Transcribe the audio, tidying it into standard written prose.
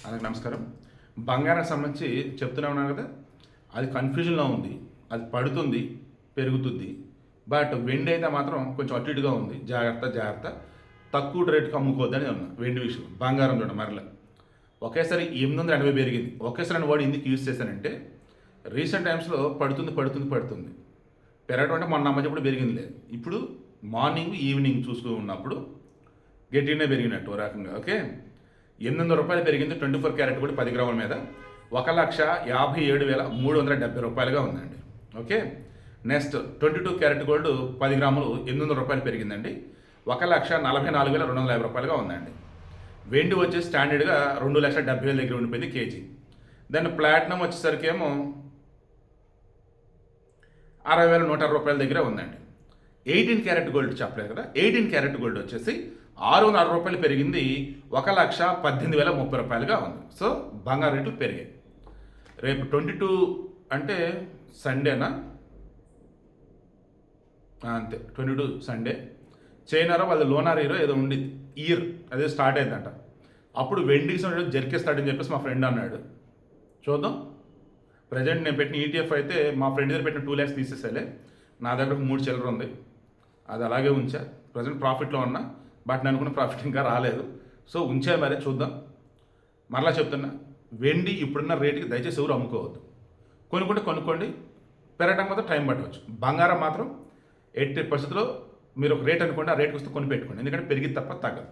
అందరికి నమస్కారం. బంగారానికి సంబంధించి చెప్తూనే ఉన్నాను కదా, అది కన్ఫ్యూజన్లో ఉంది. అది పడుతుంది, పెరుగుతుంది. బట్ వెండి అయితే మాత్రం కొంచెం అటు ఇటుగా ఉంది. జాగ్రత్త జాగ్రత్త, తక్కువ రేటుకి అమ్ముకోవద్దని ఉన్నా వెండి విషయం. బంగారం చూడ మరల ఒకేసారి 880 పెరిగింది. ఒకేసారి వాడు ఎందుకు యూజ్ చేశానంటే, రీసెంట్ టైమ్స్లో పడుతుంది పడుతుంది పడుతుంది పెరగడం అంటే మొన్న అమ్మచెప్పుడు పెరిగింది లేదు. ఇప్పుడు మార్నింగ్ ఈవినింగ్ చూసుకుని ఉన్నప్పుడు గట్టిగానే పెరిగినట్టు రకంగా. ఓకే, 800 రూపాయలు పెరిగింది. 24 క్యారెట్ కూడా 10 గ్రాముల మీద 1,57,370 రూపాయలుగా ఉందండి. ఓకే, నెక్స్ట్ 22 క్యారెట్ గోల్డ్ 10 గ్రాములు 800 రూపాయలు పెరిగిందండి. 1,44,250 రూపాయలుగా ఉందండి. వెండి వచ్చేసి స్టాండర్డ్గా 2,70,000 దగ్గర ఉండిపోయింది కేజీ. దాని ప్లాటినం వచ్చేసరికి ఏమో 60,160 రూపాయల దగ్గర ఉందండి. 18 క్యారెట్ గోల్డ్ చెప్పలేదు కదా, 18 క్యారెట్ గోల్డ్ వచ్చేసి 660 రూపాయలు పెరిగింది. 1,18,030 రూపాయలుగా ఉంది. సో బంగారు రేట్లు పెరిగాయి. రేపు 22 అంటే సండేనా, అంతే 22 సండే. చైనాలో వాళ్ళ లోనార్ హీరో ఏదో ఉండి ఇయర్ అదే స్టార్ట్ అయిందంట. అప్పుడు వెండికి జరికేస్తాడని చెప్పేసి మా ఫ్రెండ్ అన్నాడు. చూద్దాం. ప్రజెంట్ నేను పెట్టిన ఈటీఎఫ్ అయితే మా ఫ్రెండ్ దగ్గర పెట్టిన 2 lakhs తీసేసేలే. నా దగ్గర 3 చిల్లర ఉంది, అది అలాగే ఉంచా. ప్రజెంట్ ప్రాఫిట్లో ఉన్నా, బట్ నేను అనుకున్న ప్రాఫిట్ ఇంకా రాలేదు. సో ఉంచే మరే చూద్దాం. మరలా చెప్తున్నా, వెండి ఇప్పుడున్న రేటుకి దయచేసి ఎవరు అమ్ముకోవద్దు. కొనుక్కోండి, పెరగడం మాత్రం టైం పట్టవచ్చు. బంగారం మాత్రం ఎట్టి పరిస్థితుల్లో మీరు ఒక రేట్ అనుకోండి, ఆ రేట్కి వస్తే కొని పెట్టుకోండి. ఎందుకంటే పెరిగి తప్ప తగ్గదు.